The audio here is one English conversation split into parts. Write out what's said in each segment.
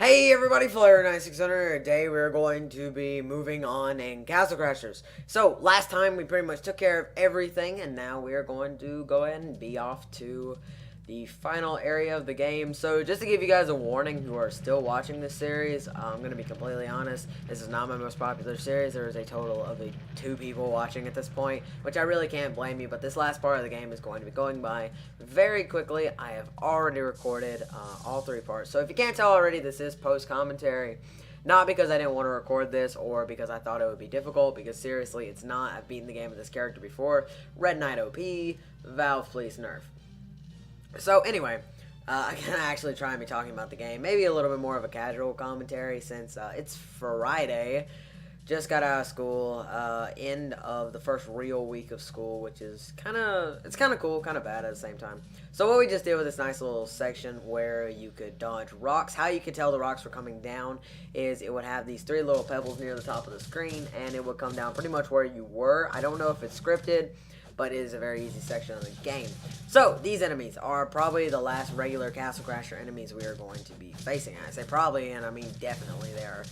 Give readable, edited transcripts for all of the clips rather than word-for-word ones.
Hey everybody, Flare9600. Today we're going to be moving on in Castle Crashers. So, last time we pretty much took care of everything, and now we are going to go ahead and be off to the final area of the game. So, just to give you guys a warning who are still watching this series, I'm going to be completely honest, this is not my most popular series. There is a total of 2 people watching at this point, which I really can't blame you, but this last part of the game is going to be going by very quickly. I have already recorded all 3 parts. So if you can't tell already, this is post-commentary. Not because I didn't want to record this or because I thought it would be difficult, because seriously, it's not. I've beaten the game with this character before. Red Knight OP, Valve please nerf. So anyway, I'm going to actually try and be talking about the game. Maybe a little bit more of a casual commentary since it's Friday. Just got out of school, end of the first real week of school, which is kind of cool, kind of bad at the same time. So what we just did with this nice little section where you could dodge rocks, how you could tell the rocks were coming down is it would have these 3 little pebbles near the top of the screen, and it would come down pretty much where you were. I don't know if it's scripted, but it is a very easy section of the game. So, these enemies are probably the last regular Castle Crasher enemies we are going to be facing. I say probably, and I mean definitely they are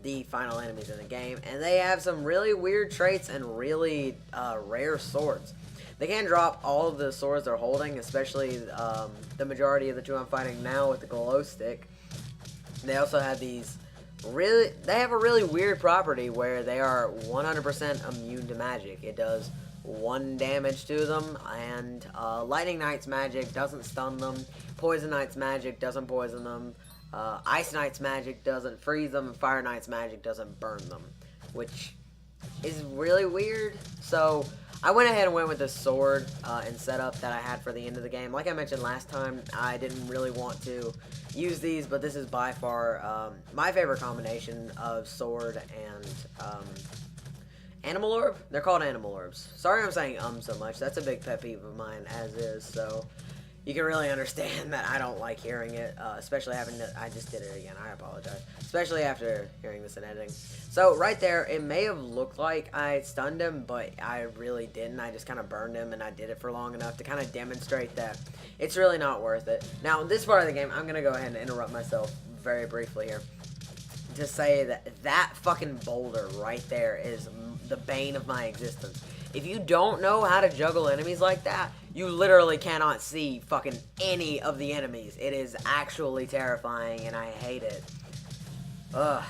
the final enemies in the game. And they have some really weird traits and really rare swords. They can drop all of the swords they're holding, especially the majority of the 2 I'm fighting now with the glow stick. They also have these they have a really weird property where they are 100% immune to magic. It does 1 damage to them, and Lightning Knight's magic doesn't stun them, Poison Knight's magic doesn't poison them, Ice Knight's magic doesn't freeze them, and Fire Knight's magic doesn't burn them, which is really weird. So I went ahead and went with this sword and setup that I had for the end of the game. Like I mentioned last time, I didn't really want to use these, but this is by far my favorite combination of sword and Animal Orb? They're called Animal Orbs. Sorry I'm saying so much. That's a big pet peeve of mine as is, so you can really understand that I don't like hearing it, especially having to, I just did it again, I apologize. Especially after hearing this in editing. So right there, it may have looked like I stunned him, but I really didn't. I just kind of burned him, and I did it for long enough to kind of demonstrate that it's really not worth it. Now, in this part of the game, I'm going to go ahead and interrupt myself very briefly here to say that that fucking boulder right there is the bane of my existence. If you don't know how to juggle enemies like that, you literally cannot see fucking any of the enemies. It is actually terrifying, and I hate it. Ugh.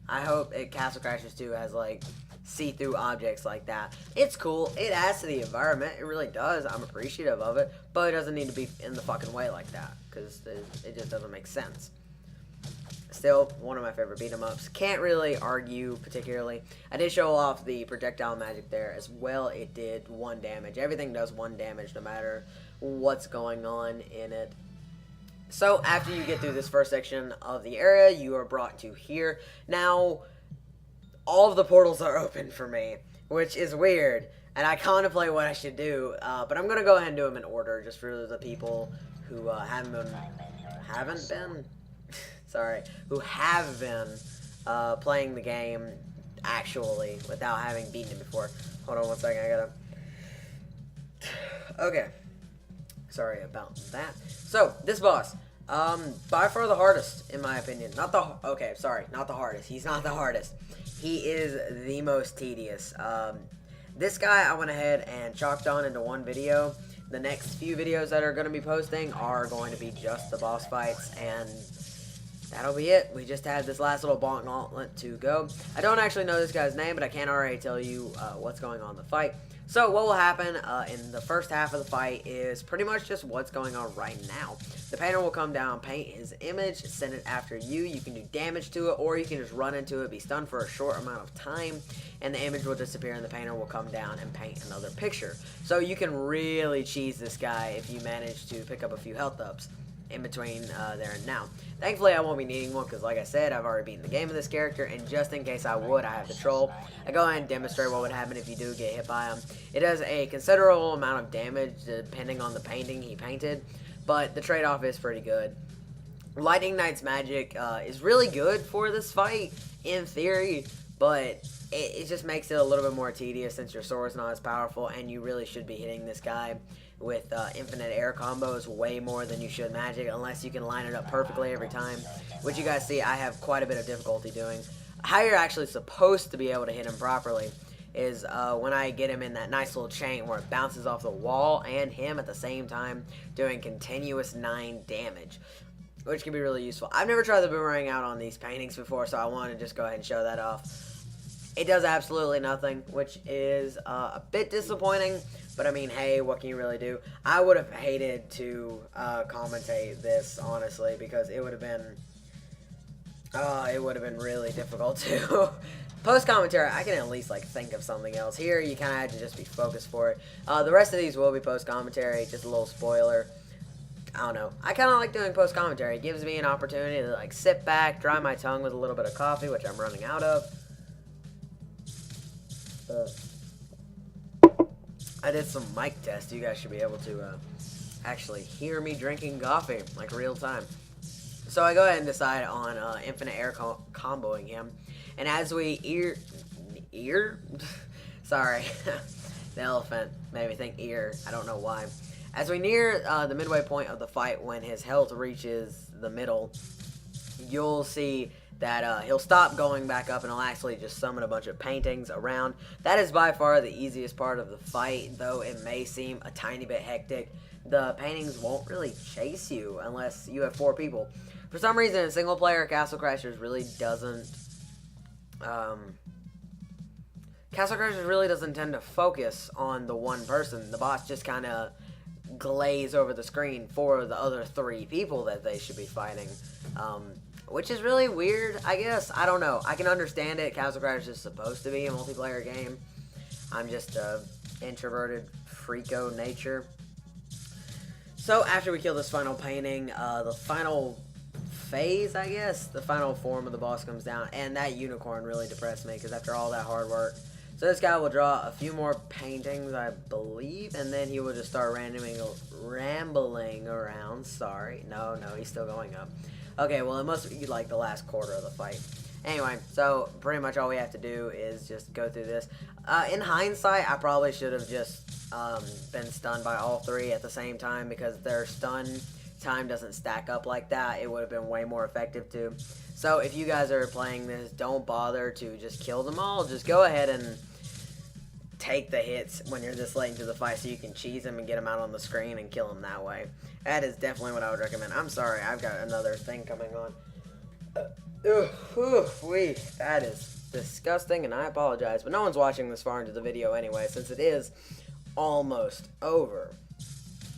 I hope Castle Crashers 2 has, like, see-through objects like that. It's cool. It adds to the environment. It really does. I'm appreciative of it, but it doesn't need to be in the fucking way like that, because it just doesn't make sense. Still, one of my favorite beat-em-ups. Can't really argue particularly. I did show off the projectile magic there as well. It did 1 damage. Everything does 1 damage no matter what's going on in it. So, after you get through this first section of the area, you are brought to here. Now, all of the portals are open for me, which is weird, and I contemplate what I should do, but I'm going to go ahead and do them in order, just for the people who haven't been playing the game actually without having beaten it before. Hold on one second, I gotta... Okay. Sorry about that. So, this boss, by far the hardest, in my opinion. Not the hardest. He's not the hardest. He is the most tedious. This guy I went ahead and chalked on into 1 video. The next few videos that are going to be posting are going to be just the boss fights, and that'll be it. We just had this last little bonk gauntlet to go. I don't actually know this guy's name, but I can already tell you what's going on in the fight. So what will happen in the first half of the fight is pretty much just what's going on right now. The painter will come down, paint his image, send it after you. You can do damage to it, or you can just run into it, be stunned for a short amount of time, and the image will disappear, and the painter will come down and paint another picture. So you can really cheese this guy if you manage to pick up a few health ups in between there and now. Thankfully, I won't be needing one because, like I said, I've already beaten the game of this character, and just in case I would, I have the troll. I go ahead and demonstrate what would happen if you do get hit by him. It does a considerable amount of damage depending on the painting he painted, but the trade-off is pretty good. Lightning Knight's magic is really good for this fight, in theory, but it just makes it a little bit more tedious since your sword's not as powerful, and you really should be hitting this guy with infinite air combos way more than you should magic, unless you can line it up perfectly every time, which you guys see I have quite a bit of difficulty doing. How you're actually supposed to be able to hit him properly is when I get him in that nice little chain where it bounces off the wall and him at the same time, doing continuous 9 damage, which can be really useful. I've never tried the boomerang out on these paintings before, so I want to just go ahead and show that off. It does absolutely nothing, which is a bit disappointing, but I mean, hey, what can you really do? I would have hated to commentate this, honestly, because it would have been really difficult to post commentary. I can at least like think of something else. Here, you kind of had to just be focused for it. The rest of these will be post commentary. Just a little spoiler. I don't know. I kind of like doing post commentary. It gives me an opportunity to like sit back, dry my tongue with a little bit of coffee, which I'm running out of. I did some mic test. You guys should be able to actually hear me drinking coffee, like real time. So I go ahead and decide on infinite air comboing him. And as we sorry, the elephant made me think ear. I don't know why. As we near the midway point of the fight, when his health reaches the middle, you'll see that he'll stop going back up and he'll actually just summon a bunch of paintings around. That is by far the easiest part of the fight, though it may seem a tiny bit hectic. The paintings won't really chase you unless you have 4 people. For some reason, in single player, Castle Crashers really doesn't tend to focus on the one person. The boss just kind of glaze over the screen for the other 3 people that they should be fighting. Which is really weird, I guess. I don't know. I can understand it. Castle Crashers is supposed to be a multiplayer game. I'm just a introverted freako nature. So after we kill this final painting, the final phase, I guess, the final form of the boss comes down, and that unicorn really depressed me, because after all that hard work. So this guy will draw a few more paintings, I believe, and then he will just start rambling around. Sorry. No, he's still going up. Okay, well, it must be like the last quarter of the fight. Anyway, so pretty much all we have to do is just go through this. In hindsight, I probably should have just been stunned by all 3 at the same time, because their stun time doesn't stack up like that. It would have been way more effective too. So if you guys are playing this, don't bother to just kill them all. Just go ahead and take the hits when you're this late into the fight, so you can cheese them and get them out on the screen and kill them that way. That is definitely what I would recommend. I'm sorry, I've got another thing coming on. That is disgusting, and I apologize, but no one's watching this far into the video anyway, since it is almost over.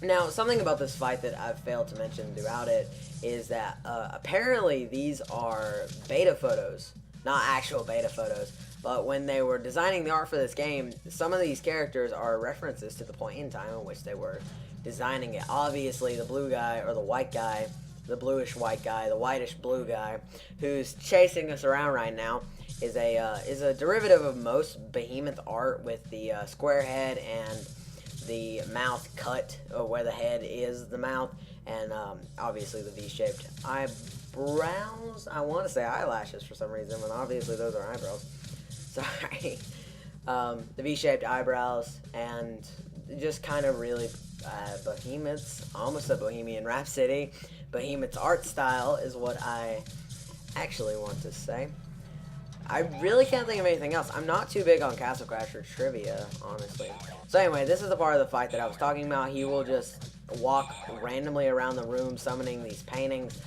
Now, something about this fight that I've failed to mention throughout it is that apparently these are beta photos, not actual beta photos. But when they were designing the art for this game, some of these characters are references to the point in time in which they were designing it. Obviously, the blue guy, or the white guy, the bluish white guy, the whitish blue guy, who's chasing us around right now, is a derivative of most behemoth art, with the square head and the mouth cut where the head is the mouth, and obviously the V-shaped eyebrows. I want to say eyelashes for some reason, when obviously those are eyebrows. Sorry. The V-shaped eyebrows, and just kind of really Behemoth's, almost a Bohemian Rhapsody. Behemoth's art style is what I actually want to say. I really can't think of anything else. I'm not too big on Castle Crasher trivia, honestly. So anyway, this is the part of the fight that I was talking about. He will just walk randomly around the room summoning these paintings.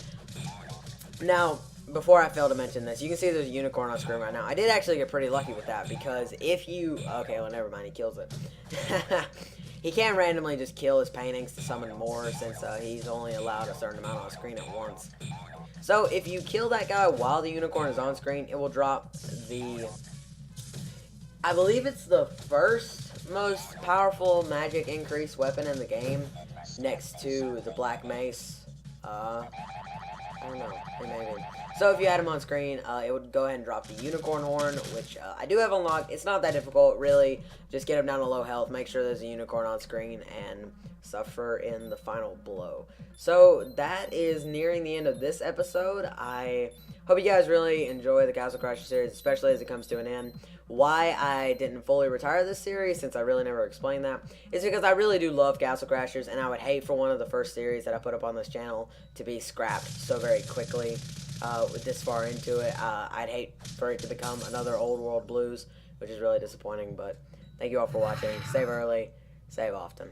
Now, before I fail to mention this, you can see there's a unicorn on screen right now. I did actually get pretty lucky with that, because if you... Okay, well, never mind. He kills it. He can't randomly just kill his paintings to summon more, since he's only allowed a certain amount on screen at once. So if you kill that guy while the unicorn is on screen, it will drop the... I believe it's the first most powerful magic increase weapon in the game, next to the Black Mace. I don't know, it may be. So if you had him on screen, it would go ahead and drop the unicorn horn, which I do have unlocked. It's not that difficult, really. Just get him down to low health, make sure there's a unicorn on screen, and suffer in the final blow. So that is nearing the end of this episode. I hope Hope you guys really enjoy the Castle Crasher series, especially as it comes to an end. Why I didn't fully retire this series, since I really never explained that, is because I really do love Castle Crashers, and I would hate for one of the first series that I put up on this channel to be scrapped so very quickly. With this far into it, I'd hate for it to become another Old World Blues, which is really disappointing. But thank you all for watching. Save early, save often.